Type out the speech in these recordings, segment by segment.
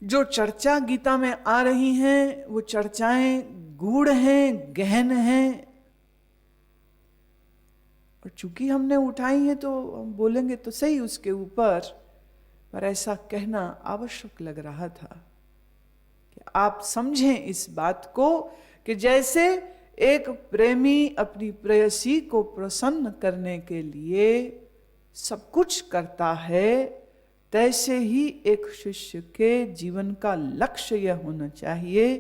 जो चर्चा गीता में आ रही हैं वो चर्चाएं गूढ़ हैं, गहन हैं, और चूंकि हमने उठाई हैं तो हम बोलेंगे तो सही उसके ऊपर, पर ऐसा कहना आवश्यक लग रहा था कि आप समझें इस बात को कि जैसे एक प्रेमी अपनी प्रेयसी को प्रसन्न करने के लिए सब कुछ करता है, तैसे ही एक शिष्य के जीवन का लक्ष्य यह होना चाहिए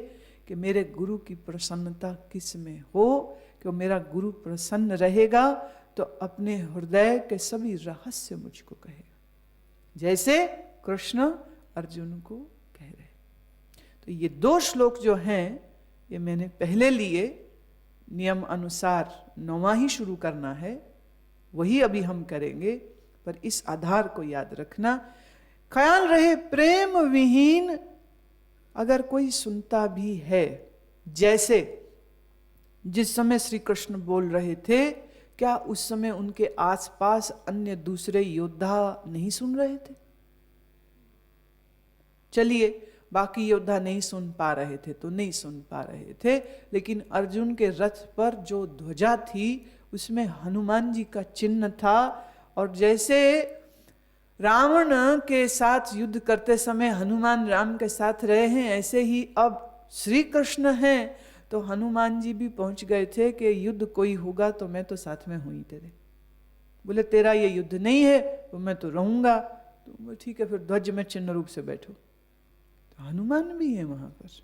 कि मेरे गुरु की प्रसन्नता किस में हो, कि मेरा गुरु प्रसन्न रहेगा तो अपने हृदय के सभी रहस्य मुझको कहेगा, जैसे कृष्ण अर्जुन को कह रहे। तो ये 2 श्लोक जो हैं ये मैंने पहले लिए, नियम अनुसार 9वां ही शुरू करना है, वही अभी हम करेंगे, पर इस आधार को याद रखना। ख्याल रहे प्रेम विहीन अगर कोई सुनता भी है, जैसे जिस समय श्री कृष्ण बोल रहे थे, क्या उस समय उनके आसपास अन्य दूसरे योद्धा नहीं सुन रहे थे? चलिए बाकी योद्धा नहीं सुन पा रहे थे तो नहीं सुन पा रहे थे, लेकिन अर्जुन के रथ पर जो ध्वजा थी उसमें हनुमान जी का चिन्ह था, और जैसे रावण के साथ युद्ध करते समय हनुमान राम के साथ रहे हैं, ऐसे ही अब श्री कृष्ण हैं तो हनुमान जी भी पहुंच गए थे कि युद्ध कोई होगा तो मैं तो साथ में हूं ही तेरे। बोले तेरा ये युद्ध नहीं है तो मैं तो रहूंगा, तो ठीक है फिर ध्वज में चिन्ह रूप से बैठो। तो हनुमान भी है वहां पर,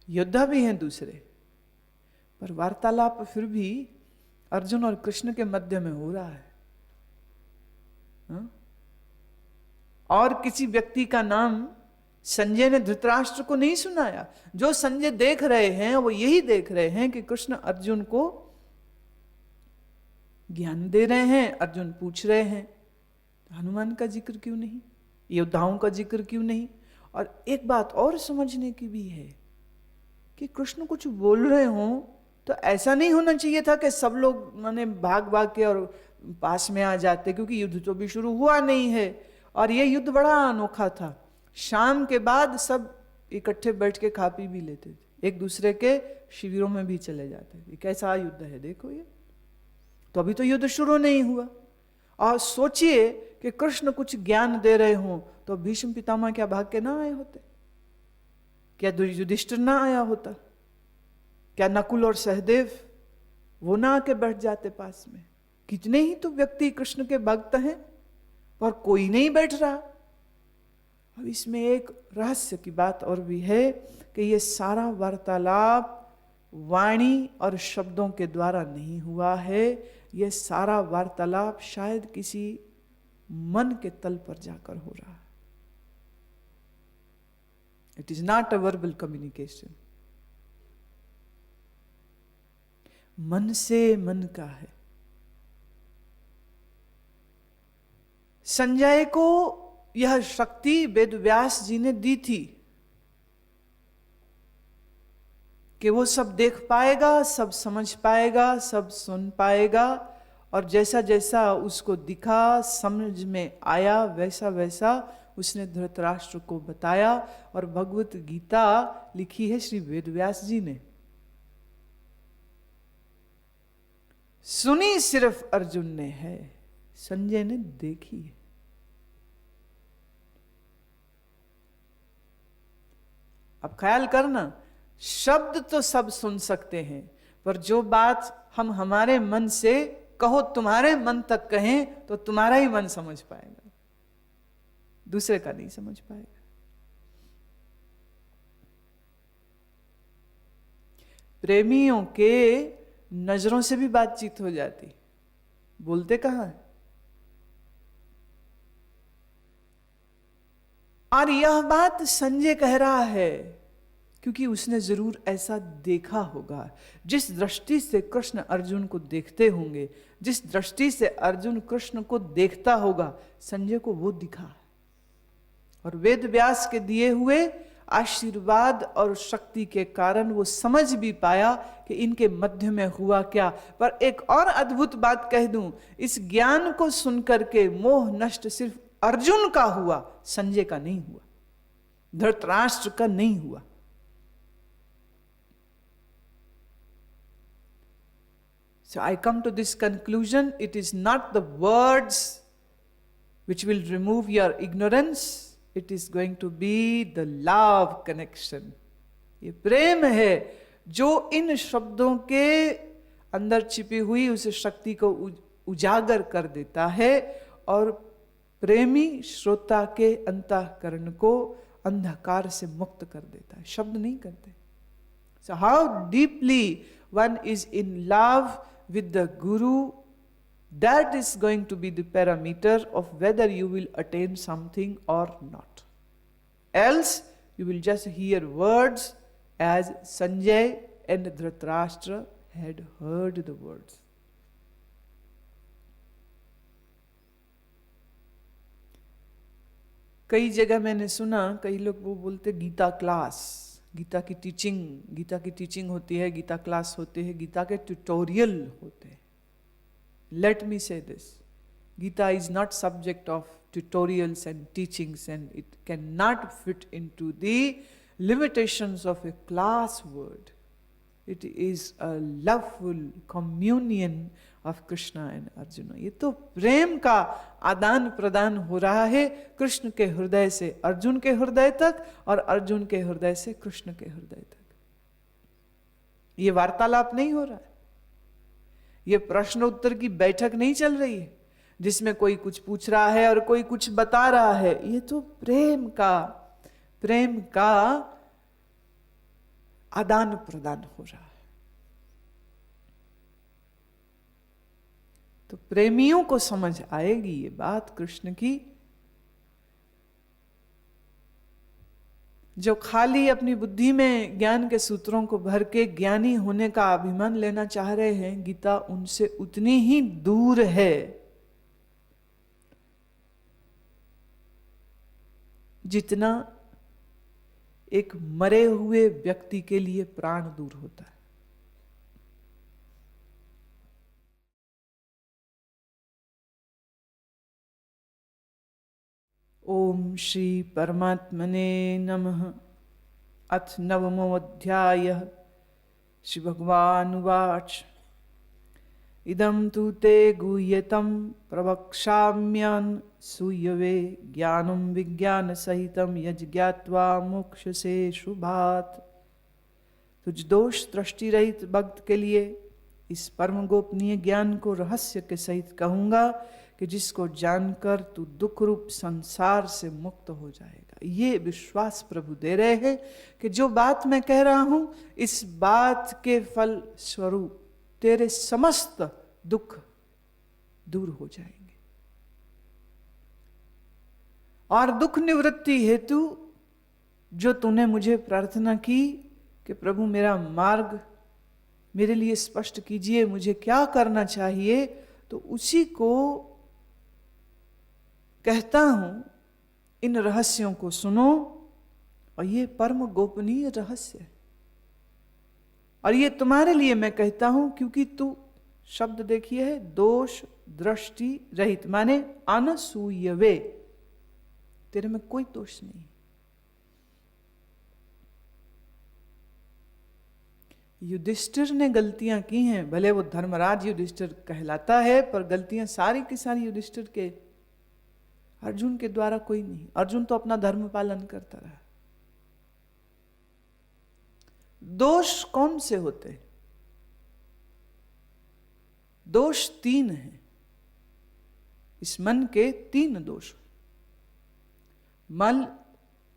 योद्धा भी हैं दूसरे, पर वार्तालाप फिर भी अर्जुन और कृष्ण के मध्य में हो रहा है। हा? और किसी व्यक्ति का नाम संजय ने धृतराष्ट्र को नहीं सुनाया। जो संजय देख रहे हैं वो यही देख रहे हैं कि कृष्ण अर्जुन को ज्ञान दे रहे हैं, अर्जुन पूछ रहे हैं, हनुमान का जिक्र क्यों नहीं, योद्धाओं का जिक्र क्यों नहीं? और एक बात और समझने की भी है कि कृष्ण कुछ बोल रहे हों तो ऐसा नहीं होना चाहिए था कि सब लोग माने भाग भाग के और पास में आ जाते, क्योंकि युद्ध तो भी शुरू हुआ नहीं है। और ये युद्ध बड़ा अनोखा था, शाम के बाद सब इकट्ठे बैठ के खा पी भी लेते थे, एक दूसरे के शिविरों में भी चले जाते थे। कैसा युद्ध है देखो ये, तो अभी तो युद्ध शुरू नहीं हुआ। और सोचिए कि कृष्ण कुछ ज्ञान दे रहे हों तो भीष्म पितामह क्या भाग के ना आए होते? क्या युधिष्ठिर ना आया होता? क्या नकुल और सहदेव वो ना आके बैठ जाते पास में? कितने ही तो व्यक्ति कृष्ण के भक्त हैं पर कोई नहीं बैठ रहा। अब इसमें एक रहस्य की बात और भी है कि ये सारा वार्तालाप वाणी और शब्दों के द्वारा नहीं हुआ है, ये सारा वार्तालाप शायद किसी मन के तल पर जाकर हो रहा है। It is not a verbal communication, मन से मन का है। संजय को यह शक्ति वेद व्यास जी ने दी थी कि वो सब देख पाएगा, सब समझ पाएगा, सब सुन पाएगा, और जैसा जैसा उसको दिखा समझ में आया वैसा वैसा उसने धृतराष्ट्र को बताया। और भगवत गीता लिखी है श्री वेद व्यास जी ने, सुनी सिर्फ अर्जुन ने है, संजय ने देखी है। अब ख्याल करना, शब्द तो सब सुन सकते हैं, पर जो बात हम हमारे मन से कहो तुम्हारे मन तक कहें तो तुम्हारा ही मन समझ पाएगा, दूसरे का नहीं समझ पाएगा। प्रेमियों के नजरों से भी बातचीत हो जाती, बोलते कहां है? और यह बात संजय कह रहा है क्योंकि उसने जरूर ऐसा देखा होगा। जिस दृष्टि से कृष्ण अर्जुन को देखते होंगे, जिस दृष्टि से अर्जुन कृष्ण को देखता होगा, संजय को वो दिखा। और वेद व्यास के दिए हुए आशीर्वाद और शक्ति के कारण वो समझ भी पाया कि इनके मध्य में हुआ क्या। पर एक और अद्भुत बात कह दूं, इस ज्ञान को सुनकर के मोह नष्ट सिर्फ अर्जुन का हुआ, संजय का नहीं हुआ, धृतराष्ट्र का नहीं हुआ। So I come to this conclusion, it is not the words which will remove your ignorance, it is going to be the love connection. ये प्रेम है जो इन शब्दों के अंदर छिपी हुई उस शक्ति को उजागर कर देता है और प्रेमी श्रोता के अंतःकरण को अंधकार से मुक्त कर देता है, शब्द नहीं करते। So how deeply one is in love with the Guru, that is going to be the parameter of whether you will attain something or not. Else you will just hear words as Sanjay and Dhritarashtra had heard the words. कई जगह मैंने सुना, कई लोग वो बोलते Gita class, Gita की teaching होती है, गीता क्लास होती है, गीता के ट्यूटोरियल होते हैं। Let me say this, Gita is not subject of tutorials and teachings and it can not fit into the limitations of a class word. It is a loveful communion of Krishna and Arjuna. ये तो प्रेम का आदान प्रदान हो रहा है कृष्ण के हृदय से अर्जुन के हृदय तक और अर्जुन के हृदय से कृष्ण के हृदय तक। ये वार्तालाप नहीं हो रहा है, ये प्रश्न उत्तर की बैठक नहीं चल रही है जिसमें कोई कुछ पूछ रहा है और कोई कुछ बता रहा है। ये तो प्रेम का आदान प्रदान हो रहा है। तो प्रेमियों को समझ आएगी ये बात कृष्ण की। जो खाली अपनी बुद्धि में ज्ञान के सूत्रों को भर के ज्ञानी होने का अभिमान लेना चाह रहे हैं, गीता उनसे उतनी ही दूर है जितना एक मरे हुए व्यक्ति के लिए प्राण दूर होता है। ओम श्री परमात्मने नमः। अथ नवमो अध्यायः। श्री भगवानुवाच इदं तु ते गुह्यतं प्रवक्ष्याम्यहं सूयवे ज्ञानं विज्ञानसहितं यज्ञात्वा मोक्षसे शुभात्। तुझ दोष दृष्टि रहित भक्त के लिए इस परम गोपनीय ज्ञान को रहस्य के सहित कहूंगा कि जिसको जानकर तू दुख रूप संसार से मुक्त हो जाएगा। ये विश्वास प्रभु दे रहे हैं कि जो बात मैं कह रहा हूं इस बात के फल स्वरूप तेरे समस्त दुख दूर हो जाएंगे। और दुख निवृत्ति हेतु जो तूने मुझे प्रार्थना की कि प्रभु मेरा मार्ग मेरे लिए स्पष्ट कीजिए, मुझे क्या करना चाहिए, तो उसी को कहता हूं इन रहस्यों को सुनो। और ये परम गोपनीय रहस्य है और ये तुम्हारे लिए मैं कहता हूं क्योंकि तू, शब्द देखिए है, दोष दृष्टि रहित माने अनसूयवे, तेरे में कोई दोष नहीं। युधिष्ठिर ने गलतियां की हैं, भले वो धर्मराज युधिष्ठिर कहलाता है पर गलतियां सारी की सारी युधिष्ठिर के, अर्जुन के द्वारा कोई नहीं। अर्जुन तो अपना धर्म पालन करता रहा। दोष कौन से होते हैं? दोष तीन हैं। इस मन के तीन दोष, मल,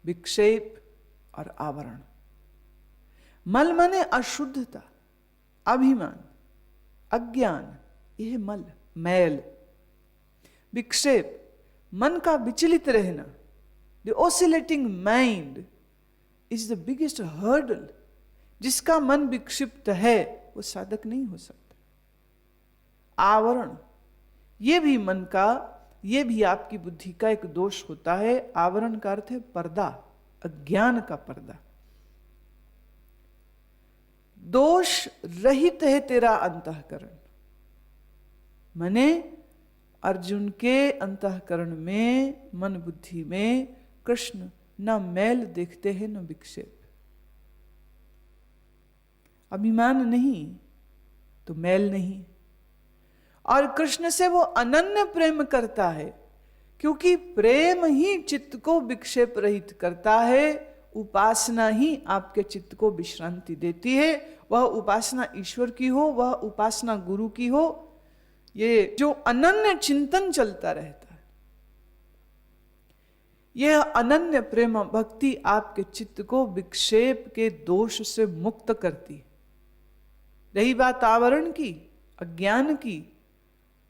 विक्षेप और आवरण। मल माने अशुद्धता, अभिमान, अज्ञान, यह मल, मैल। विक्षेप, मन का विचलित रहना। The oscillating mind is the biggest hurdle. जिसका मन विक्षिप्त है वो साधक नहीं हो सकता। आवरण, ये भी मन का, ये भी आपकी बुद्धि का एक दोष होता है। आवरण का अर्थ है पर्दा, अज्ञान का पर्दा। दोष रहित है तेरा अंतःकरण, माने अर्जुन के अंतःकरण में, मन बुद्धि में कृष्ण न मैल देखते हैं न विक्षेप। अभिमान नहीं तो मैल नहीं। और कृष्ण से वो अनन्य प्रेम करता है, क्योंकि प्रेम ही चित्त को विक्षेप रहित करता है। उपासना ही आपके चित्त को विश्रांति देती है। वह उपासना ईश्वर की हो, वह उपासना गुरु की हो, ये जो अनन्य चिंतन चलता रहता है, यह अनन्य प्रेम भक्ति आपके चित्त को विक्षेप के दोष से मुक्त करती है। रही बात आवरण की, अज्ञान की,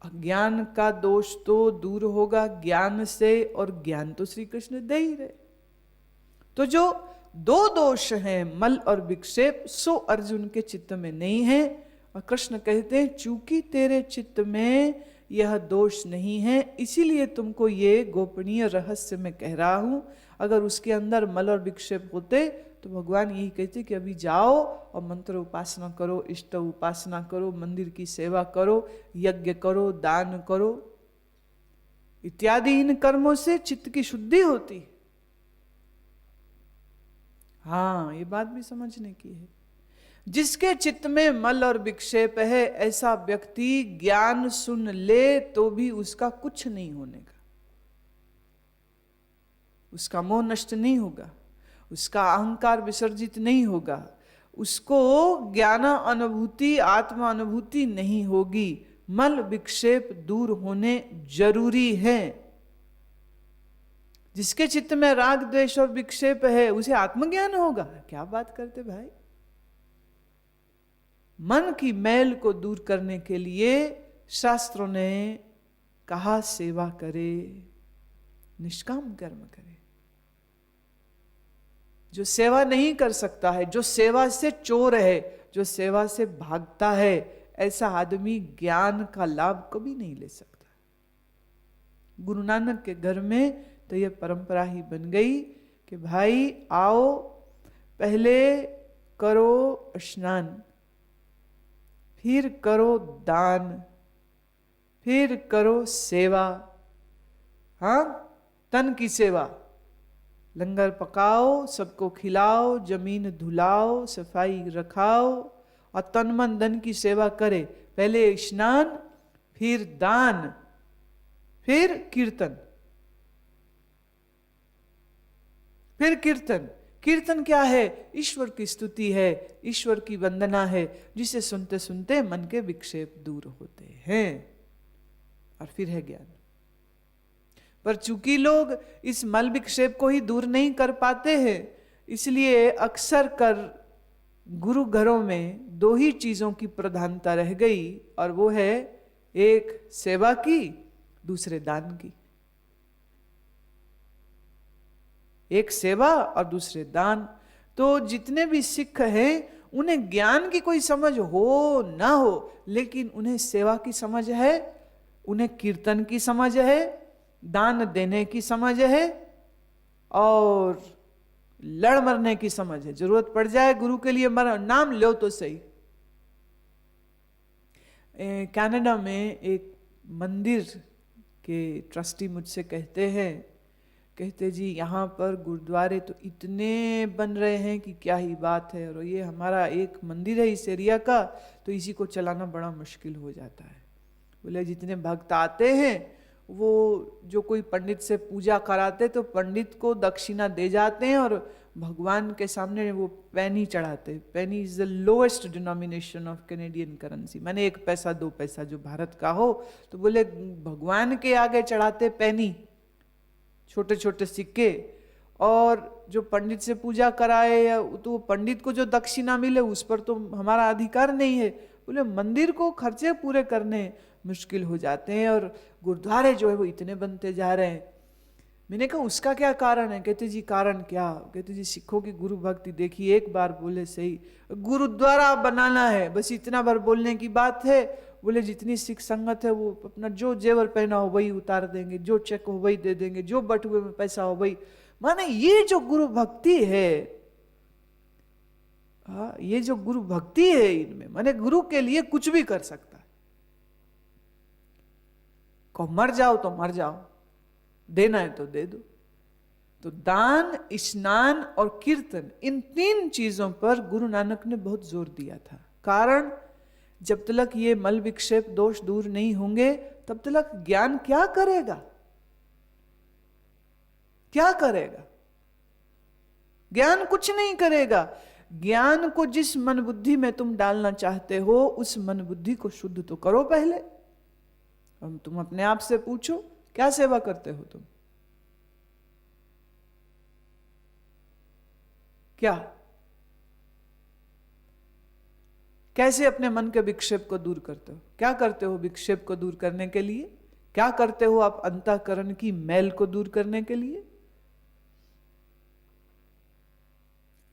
अज्ञान का दोष तो दूर होगा ज्ञान से, और ज्ञान तो श्री कृष्ण दे ही रहे। तो जो दो दोष हैं, मल और विक्षेप, सो अर्जुन के चित्त में नहीं है। और कृष्ण कहते हैं चूंकि तेरे चित्त में यह दोष नहीं है, इसीलिए तुमको ये गोपनीय रहस्य मैं कह रहा हूं। अगर उसके अंदर मल और विक्षेप होते तो भगवान यही कहते कि अभी जाओ और मंत्र उपासना करो, इष्ट उपासना करो, मंदिर की सेवा करो, यज्ञ करो, दान करो इत्यादि। इन कर्मों से चित्त की शुद्धि होती है। हाँ, ये बात भी समझने की है। जिसके चित्त में मल और विक्षेप है, ऐसा व्यक्ति ज्ञान सुन ले तो भी उसका कुछ नहीं होने का, उसका मोह नष्ट नहीं होगा, उसका अहंकार विसर्जित नहीं होगा, उसको ज्ञान अनुभूति, आत्मा अनुभूति नहीं होगी। मल विक्षेप दूर होने जरूरी है। जिसके चित्त में राग द्वेष और विक्षेप है, उसे आत्मज्ञान होगा। क्या बात करते भाई। मन की मैल को दूर करने के लिए शास्त्रों ने कहा सेवा करे, निष्काम कर्म करे। जो सेवा नहीं कर सकता है, जो सेवा से चोर है, जो सेवा से भागता है, ऐसा आदमी ज्ञान का लाभ कभी नहीं ले सकता। गुरु नानक के घर में तो यह परंपरा ही बन गई कि भाई आओ, पहले करो स्नान, फिर करो दान, फिर करो सेवा। हाँ, तन की सेवा, लंगर पकाओ, सबको खिलाओ, जमीन धुलाओ, सफाई रखाओ, और तन मन धन की सेवा करे। पहले स्नान, फिर दान, फिर कीर्तन। फिर कीर्तन। कीर्तन क्या है? ईश्वर की स्तुति है, ईश्वर की वंदना है, जिसे सुनते सुनते मन के विक्षेप दूर होते हैं। और फिर है ज्ञान। पर चूंकि लोग इस मल विक्षेप को ही दूर नहीं कर पाते हैं, इसलिए अक्सर कर गुरु घरों में दो ही चीजों की प्रधानता रह गई, और वो है एक सेवा की, दूसरे दान की। एक सेवा और दूसरे दान। तो जितने भी सिख हैं, उन्हें ज्ञान की कोई समझ हो ना हो, लेकिन उन्हें सेवा की समझ है, उन्हें कीर्तन की समझ है, दान देने की समझ है, और लड़ मरने की समझ है। जरूरत पड़ जाए गुरु के लिए मर, नाम लो तो सही। कनाडा में एक मंदिर के ट्रस्टी मुझसे कहते हैं, कहते जी यहाँ पर गुरुद्वारे तो इतने बन रहे हैं कि क्या ही बात है, और ये हमारा एक मंदिर है इस एरिया का, तो इसी को चलाना बड़ा मुश्किल हो जाता है। बोले जितने भक्त आते हैं, वो जो कोई पंडित से पूजा कराते तो पंडित को दक्षिणा दे जाते हैं, और भगवान के सामने वो पैनी चढ़ाते। पैनी is the lowest denomination of Canadian currency, माने 1 पैसा 2 पैसा जो भारत का हो। तो बोले भगवान के आगे चढ़ाते पैनी, छोटे छोटे सिक्के, और जो पंडित से पूजा कराए या तो पंडित को जो दक्षिणा मिले उस पर तो हमारा अधिकार नहीं है। बोले मंदिर को खर्चे पूरे करने मुश्किल हो जाते हैं, और गुरुद्वारे जो है वो इतने बनते जा रहे हैं। मैंने कहा उसका क्या कारण है? कहते जी कारण क्या? कहते जी सिखों की गुरु भक्ति देखिए, एक बार बोले सही गुरुद्वारा बनाना है, बस इतना बार बोलने की बात है। बोले जितनी सिख संगत है वो अपना जो जेवर पहना हो वही उतार देंगे, जो चेक हो वही दे देंगे, जो बटुए में पैसा हो वही। माने ये जो गुरु भक्ति है, ये जो गुरु भक्ति है इनमें, माने गुरु के लिए कुछ भी कर सकता है। को मर जाओ तो मर जाओ, देना है तो दे दो। तो दान, स्नान और कीर्तन, इन 3 चीजों पर गुरु नानक ने बहुत जोर दिया था। कारण, जब तक ये मल विक्षेप दोष दूर नहीं होंगे तब तक ज्ञान क्या करेगा, क्या करेगा? ज्ञान कुछ नहीं करेगा। ज्ञान को जिस मन बुद्धि में तुम डालना चाहते हो, उस मन बुद्धि को शुद्ध तो करो पहले। अब तुम अपने आप से पूछो, क्या सेवा करते हो तुम? क्या? कैसे अपने मन के विक्षेप को दूर करते हो? क्या करते हो विक्षेप को दूर करने के लिए? क्या करते हो आप अंतःकरण की मैल को दूर करने के लिए?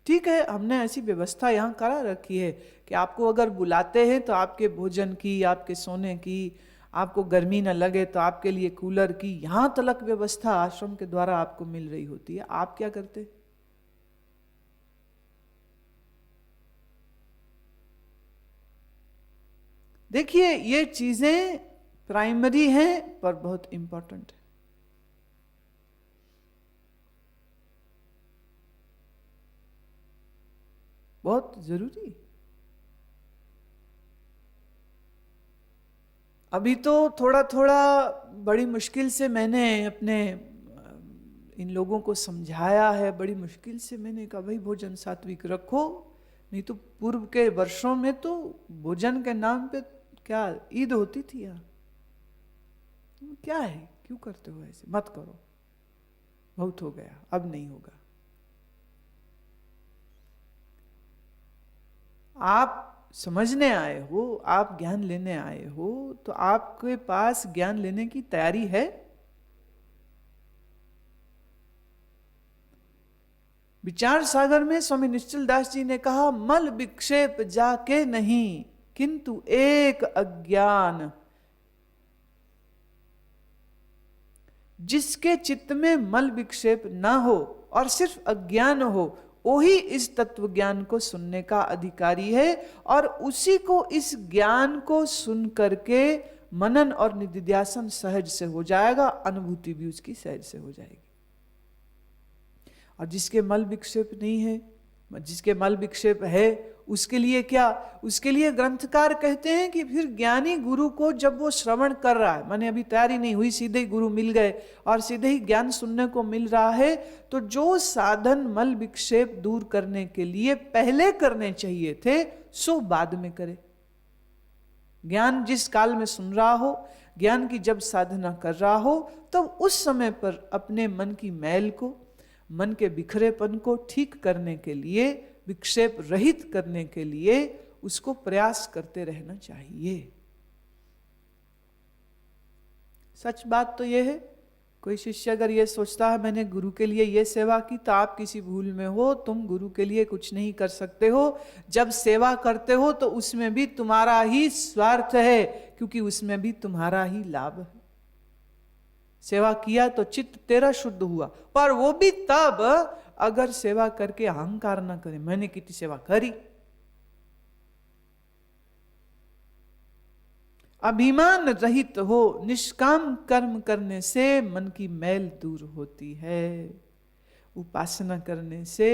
ठीक है, हमने ऐसी व्यवस्था यहां करा रखी है कि आपको अगर बुलाते हैं तो आपके भोजन की, आपके सोने की, आपको गर्मी न लगे तो आपके लिए कूलर की, यहां तक व्यवस्था आश्रम के द्वारा आपको मिल रही होती है। आप क्या करते? देखिए, ये चीजें प्राइमरी हैं पर बहुत इंपॉर्टेंट है। बहुत जरूरी। अभी तो थोड़ा थोड़ा बड़ी मुश्किल से मैंने अपने इन लोगों को समझाया है, बड़ी मुश्किल से मैंने कहा भाई भोजन सात्विक रखो, नहीं तो पूर्व के वर्षों में तो भोजन के नाम पे क्या ईद होती थी यहाँ। क्या है, क्यों करते हो ऐसे? मत करो, बहुत हो गया, अब नहीं होगा। आप समझने आए हो, आप ज्ञान लेने आए हो, तो आपके पास ज्ञान लेने की तैयारी है? विचार सागर में स्वामी निश्चल दास जी ने कहा, मल विक्षेप जाके नहीं, किंतु एक अज्ञान। जिसके चित्त में मल विक्षेप ना हो और सिर्फ अज्ञान हो, वही इस तत्व ज्ञान को सुनने का अधिकारी है, और उसी को इस ज्ञान को सुन करके मनन और निधिध्यासन सहज से हो जाएगा, अनुभूति भी उसकी सहज से हो जाएगी। और जिसके मल विक्षेप नहीं है, जिसके मल विक्षेप है, उसके लिए क्या? उसके लिए ग्रंथकार कहते हैं कि फिर ज्ञानी गुरु को जब वो श्रवण कर रहा है, माने अभी तैयारी नहीं हुई, सीधे ही गुरु मिल गए और सीधे ही ज्ञान सुनने को मिल रहा है, तो जो साधन मल विक्षेप दूर करने के लिए पहले करने चाहिए थे, सो बाद में करे। ज्ञान जिस काल में सुन रहा हो, ज्ञान की जब साधना कर रहा हो, तब उस समय पर अपने मन की मैल को, मन के बिखरेपन को ठीक करने के लिए, विक्षेप रहित करने के लिए उसको प्रयास करते रहना चाहिए। सच बात तो यह है, कोई शिष्य अगर यह सोचता है मैंने गुरु के लिए यह सेवा की, तो आप किसी भूल में हो, तुम गुरु के लिए कुछ नहीं कर सकते हो। जब सेवा करते हो तो उसमें भी तुम्हारा ही स्वार्थ है, क्योंकि उसमें भी तुम्हारा ही लाभ है। सेवा किया तो चित्त तेरा शुद्ध हुआ, पर वो भी तब अगर सेवा करके अहंकार ना करे, मैंने कितनी सेवा करी। अभिमान रहित हो, निष्काम कर्म करने से मन की मैल दूर होती है। उपासना करने से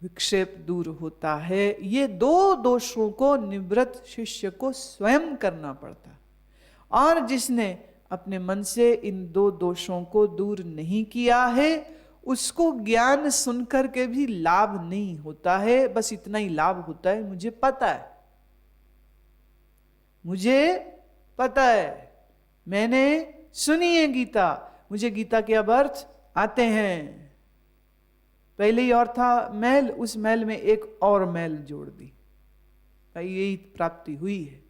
विक्षेप दूर होता है। ये 2 दोषों को निवृत्त शिष्य को स्वयं करना पड़ता, और जिसने अपने मन से इन 2 दोषों को दूर नहीं किया है, उसको ज्ञान सुनकर के भी लाभ नहीं होता है। बस इतना ही लाभ होता है, मुझे पता है, मुझे पता है, मैंने सुनी है गीता, मुझे गीता के अब अर्थ आते हैं। पहले ही और था मैल, उस मैल में एक और मैल जोड़ दी, यही प्राप्ति हुई है।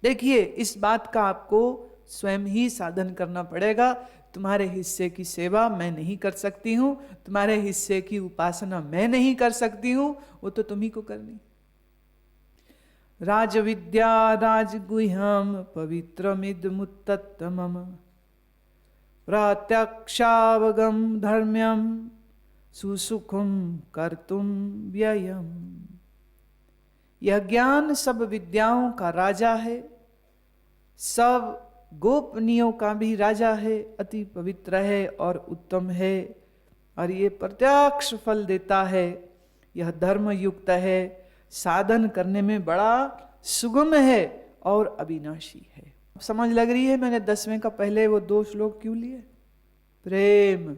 देखिए, इस बात का आपको स्वयं ही साधन करना पड़ेगा। तुम्हारे हिस्से की सेवा मैं नहीं कर सकती हूं, तुम्हारे हिस्से की उपासना मैं नहीं कर सकती हूं, वो तो तुम्ही को करनी। राज विद्या राजगुह्यम पवित्रमिदमुत्तमम प्रत्यक्षावगम धर्म्यम सुसुखम कर्तुम व्ययम। यह ज्ञान सब विद्याओं का राजा है, सब गोपनीयों का भी राजा है, अति पवित्र है और उत्तम है, और ये प्रत्यक्ष फल देता है, यह धर्म युक्त है, साधन करने में बड़ा सुगम है और अविनाशी है। समझ लग रही है मैंने 10वें का पहले वो 2 श्लोक क्यों लिए? प्रेम,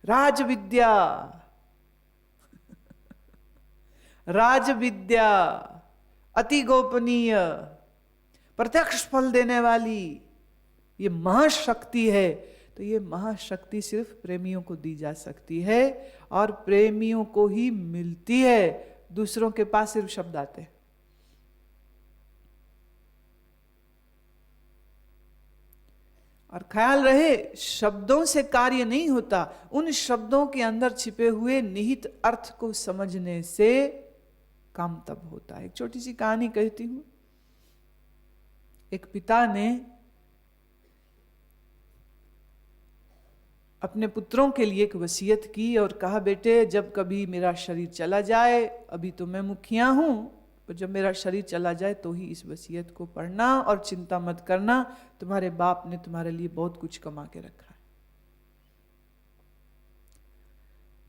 राजविद्या, राजविद्या अति गोपनीय, प्रत्यक्ष फल देने वाली, ये महाशक्ति है। तो ये महाशक्ति सिर्फ प्रेमियों को दी जा सकती है और प्रेमियों को ही मिलती है, दूसरों के पास सिर्फ शब्द आते हैं। और ख्याल रहे, शब्दों से कार्य नहीं होता, उन शब्दों के अंदर छिपे हुए निहित अर्थ को समझने से काम तब होता है। एक छोटी सी कहानी कहती हूं। एक पिता ने अपने पुत्रों के लिए एक वसीयत की और कहा, बेटे जब कभी मेरा शरीर चला जाए, अभी तो मैं मुखिया हूं, और जब मेरा शरीर चला जाए तो ही इस वसीयत को पढ़ना और चिंता मत करना, तुम्हारे बाप ने तुम्हारे लिए बहुत कुछ कमा के रखा है।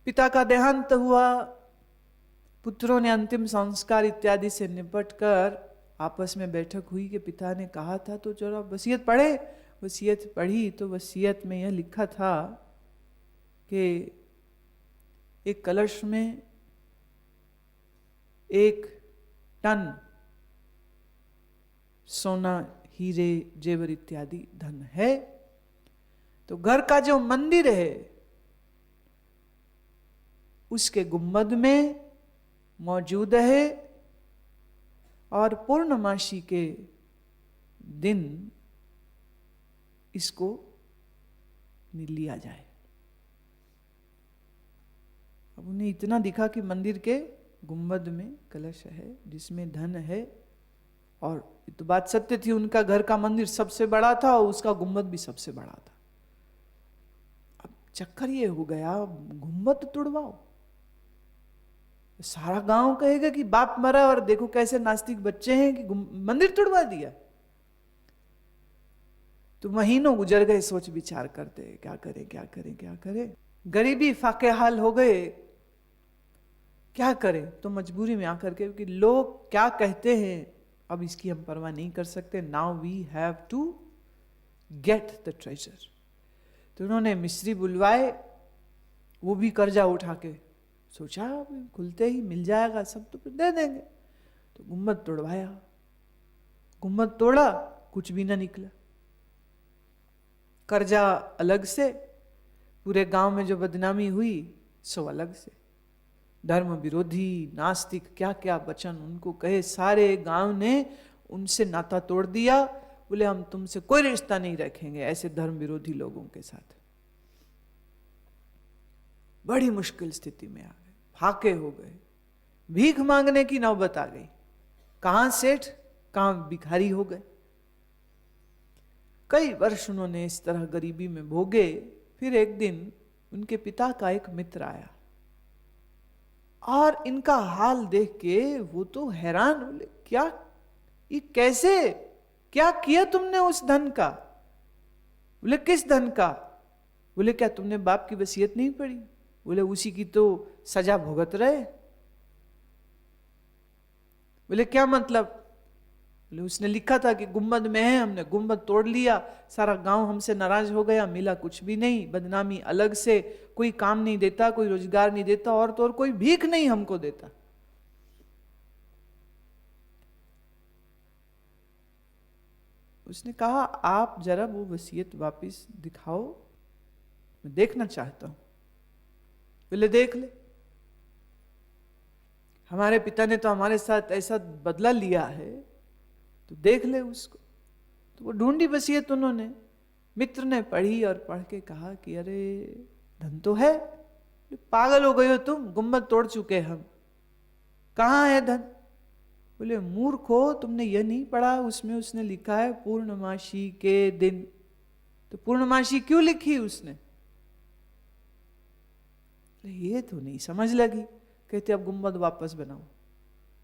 पिता का देहांत हुआ, पुत्रों ने अंतिम संस्कार इत्यादि से निपटकर आपस में बैठक हुई कि पिता ने कहा था तो जरा वसीयत पढ़े। वसीयत पढ़ी तो वसीयत में यह लिखा था कि एक कलश में 1 टन सोना, हीरे, जेवर इत्यादि धन है। तो घर का जो मंदिर है उसके गुंबद में मौजूद है और पूर्णमासी के दिन इसको लिया जाए। अब उन्हें इतना दिखा कि मंदिर के गुंबद में कलश है जिसमें धन है, और तो बात सत्य थी, उनका घर का मंदिर सबसे बड़ा था और उसका गुंबद भी सबसे बड़ा था। अब चक्कर ये हो गया, गुंबद तुड़वाओ, सारा गांव कहेगा कि बाप मरा और देखो कैसे नास्तिक बच्चे हैं कि मंदिर तुड़वा दिया। तो महीनों गुजर गए सोच विचार करते, क्या करें क्या करें क्या करें, गरीबी फाके हाल हो गए, क्या करें। तो मजबूरी में आकर के कि लोग क्या कहते हैं अब इसकी हम परवाह नहीं कर सकते, now we have to get the treasure. तो उन्होंने मिस्त्री बुलवाए, वो भी कर्जा उठा के, सोचा खुलते ही मिल जाएगा सब तो फिर दे देंगे। तो गुम्बद तोड़वाया, गुम्बद तोड़ा, कुछ भी ना निकला। कर्जा अलग से, पूरे गांव में जो बदनामी हुई सो अलग से। धर्म विरोधी, नास्तिक, क्या क्या वचन उनको कहे, सारे गांव ने उनसे नाता तोड़ दिया। बोले हम तुमसे कोई रिश्ता नहीं रखेंगे ऐसे धर्म विरोधी लोगों के साथ। बड़ी मुश्किल स्थिति में आ गए, फाके हो गए, भीख मांगने की नौबत आ गई। कहां सेठ, कहां भिखारी हो गए। कई वर्ष उन्होंने इस तरह गरीबी में भोगे। फिर एक दिन उनके पिता का एक मित्र आया और इनका हाल देख के वो तो हैरान, बोले क्या, ये कैसे, क्या किया तुमने उस धन का? बोले किस धन का? बोले क्या तुमने बाप की वसीयत नहीं पढ़ी? बोले उसी की तो सजा भुगत रहे। बोले क्या मतलब? बोले उसने लिखा था कि गुंबद में है, हमने गुंबद तोड़ लिया, सारा गांव हमसे नाराज हो गया, मिला कुछ भी नहीं, बदनामी अलग से, कोई काम नहीं देता, कोई रोजगार नहीं देता, और तो और कोई भीख नहीं हमको देता। उसने कहा आप जरा वो वसीयत वापस दिखाओ, मैं देखना चाहता हूं। बोले देख ले, हमारे पिता ने तो हमारे साथ ऐसा बदला लिया है, तो देख ले उसको। तो वो ढूंढी वसीयत उन्होंने, मित्र ने पढ़ी और पढ़ के कहा कि अरे धन तो है, पागल हो गए हो तुम, गुंबद तोड़ चुके हम, कहाँ है धन? बोले मूर्ख हो, तुमने यह नहीं पढ़ा, उसमें उसने लिखा है पूर्णमासी के दिन। तो पूर्णमासी क्यों लिखी उसने? ये तो नहीं समझ लगी। कहते अब गुंबद वापस बनाओ।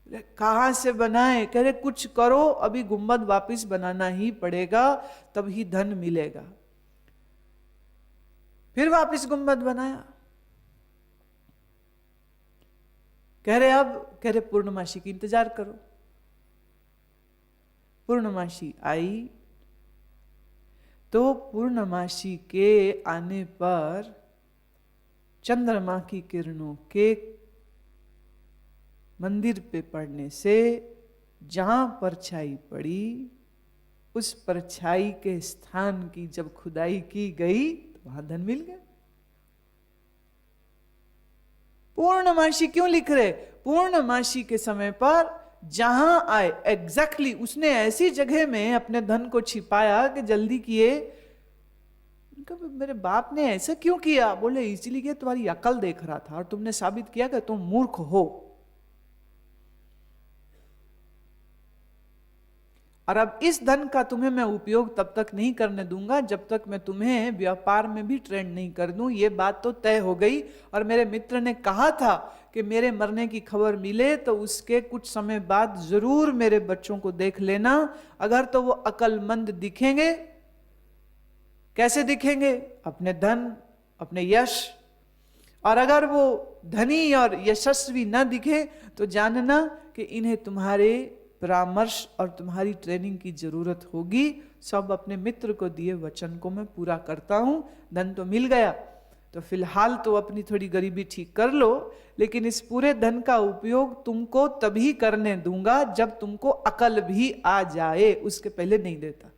कहाँ से बनाए? कह रहे कुछ करो, अभी गुंबद वापस बनाना ही पड़ेगा, तभी धन मिलेगा। फिर वापस गुंबद बनाया। कह रहे अब, कह रहे पूर्णमासी की इंतजार करो। पूर्णमासी आई तो पूर्णमासी के आने पर चंद्रमा की किरणों के मंदिर पे पड़ने से जहां परछाई पड़ी, उस परछाई के स्थान की जब खुदाई की गई तो वहां धन मिल गया। पूर्णमासी क्यों लिख रहे? पूर्णमासी के समय पर जहां आए एग्जैक्टली उसने ऐसी जगह में अपने धन को छिपाया कि जल्दी किए। मेरे बाप ने ऐसा क्यों किया? बोले इसलिए कि तुम्हारी अकल देख रहा था और तुमने साबित किया कि तुम मूर्ख हो। और अब इस धन का तुम्हें मैं उपयोग तब तक नहीं करने दूंगा जब तक मैं तुम्हें व्यापार में भी ट्रेंड नहीं कर दूं। ये बात तो तय हो गई। और मेरे मित्र ने कहा था कि मेरे मरने की खबर मिले तो उसके कुछ समय बाद जरूर मेरे बच्चों को देख लेना। अगर तो वो अकलमंद दिखेंगे, कैसे दिखेंगे? अपने धन, अपने यश। और अगर वो धनी और यशस्वी न दिखे तो जानना कि इन्हें तुम्हारे परामर्श और तुम्हारी ट्रेनिंग की जरूरत होगी। सब अपने मित्र को दिए वचन को मैं पूरा करता हूं। धन तो मिल गया, तो फिलहाल तो अपनी थोड़ी गरीबी ठीक कर लो, लेकिन इस पूरे धन का उपयोग तुमको तभी करने दूंगा जब तुमको अकल भी आ जाए, उसके पहले नहीं देता।